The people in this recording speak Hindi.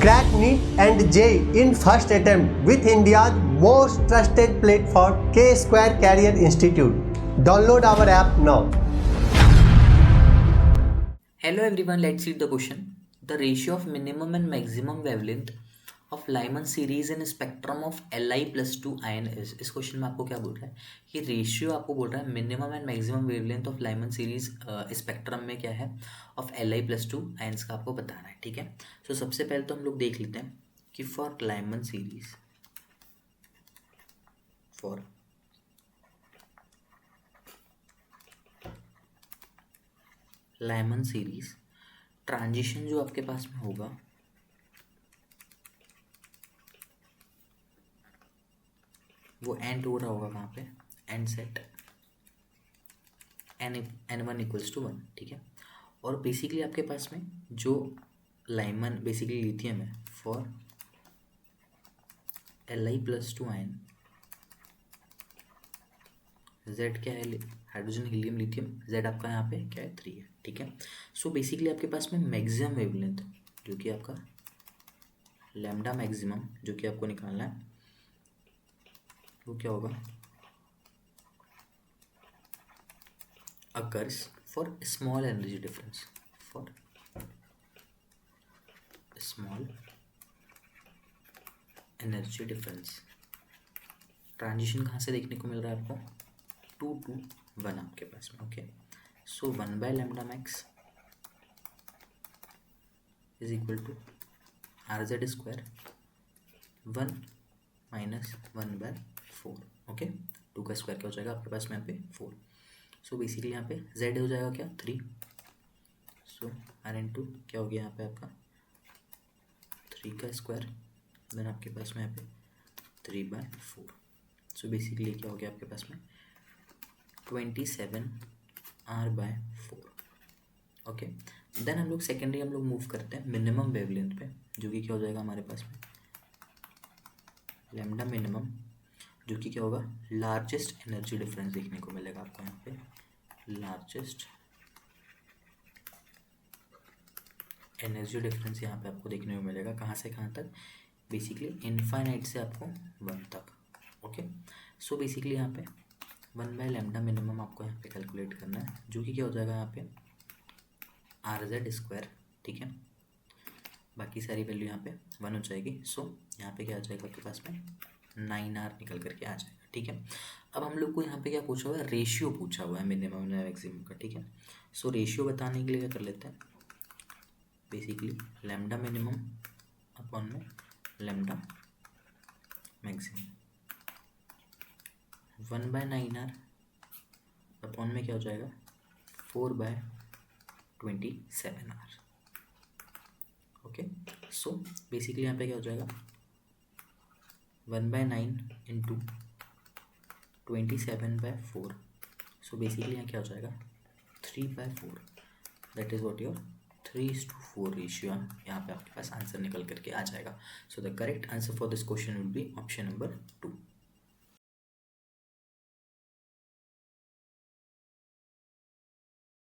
Crack NEET and JEE in first attempt with India's most trusted platform, K-Square Career Institute. Download our app now. Hello everyone, let's read the question. The ratio of minimum and maximum wavelength of Lyman series in spectrum of Li plus 2 ion is. इस क्वेश्चन में आपको क्या बोल रहा है कि रेशियो आपको बोल रहा है minimum and maximum wavelength of Lyman series spectrum में क्या है ऑफ Li plus 2 आयंस का आपको बताना है, ठीक है। सो सबसे पहले तो हम लोग देख लेते हैं कि फॉर लाइमन सीरीज ट्रांजिशन जो आपके पास में होगा वो एंड हो रहा होगा कहाँ पे, and set n1 equals to 1, ठीक है। और बेसिकली आपके पास में जो लाइमन बेसिकली लिथियम है for Li plus 2 ion, Z क्या है, हाइड्रोजन हीलियम लिथियम, Z आपका यहाँ पे क्या है 3 है, ठीक है। सो बेसिकली आपके पास में मैक्सिमम वेवलेंथ जो कि आपका लैम्डा मैक्सिमम जो कि आपको निकालना है वो क्या होगा, occurs for small energy difference, for small energy difference। Transition कहाँ से देखने को मिल रहा है आपको, 2 to 1 आपके पास में, okay. So 1 by lambda max is equal to RZ square 1 minus 1 by 4, okay. 2 का स्क्वायर क्या हो जाएगा आपके पास में यहाँ पे 4। सो बेसिकली यहाँ पे Z हो जाएगा क्या 3, सो R/2 क्या हो गया यहाँ पे आपका 3 का स्क्वायर, देन आपके पास में यहाँ पे 3 बाय 4। सो बेसिकली क्या हो गया आपके पास में 27 R/4, ओके। देन हम लोग सेकेंडरी हम लोग मूव करते हैं मिनिमम वेवलेंथ पे, जो कि क्या हो जाएगा हमारे पास में लैम्डा मिनिमम, जो कि क्या होगा लार्जेस्ट एनर्जी डिफरेंस देखने को मिलेगा आपको यहाँ पे, लार्जेस्ट एनर्जी डिफरेंस यहाँ पे आपको देखने को मिलेगा कहाँ से कहाँ तक, बेसिकली इनफाइनाइट से आपको 1 तक, ओके। सो बेसिकली यहाँ पे 1 बाय लैम्डा मिनिमम आपको यहाँ पे कैलकुलेट करना है, जो कि क्या हो जाएगा यहाँ पे RZ स्क्वायर, ठीक है। बाकी सारी वैल्यू यहाँ पे 1 हो जाएगी। सो यहाँ पे क्या आ जाएगा आपके पास में 9R निकल करके आ जाएगा, ठीक है। अब हम लोग को यहाँ पे क्या पूछा हुआ है, रेशियो पूछा हुआ है मिनिमम और मैक्सिमम का, ठीक है। सो रेशियो बताने के लिए क्या कर लेते हैं, बेसिकली लैम्डा मिनिमम अपॉन में lambda maximum 1 by 9R upon में क्या हो जाएगा 4 bye 27R, okay. So basically यहाँ पे क्या हो जाएगा 1 बाय 9 इंटू 27/4, सो बेसिकली यहाँ क्या हो जाएगा 3/4, that is what your 3:4 ratio, यहाँ पे आपके पास आंसर निकल करके आ जाएगा। So the correct answer for this question will be option number 2।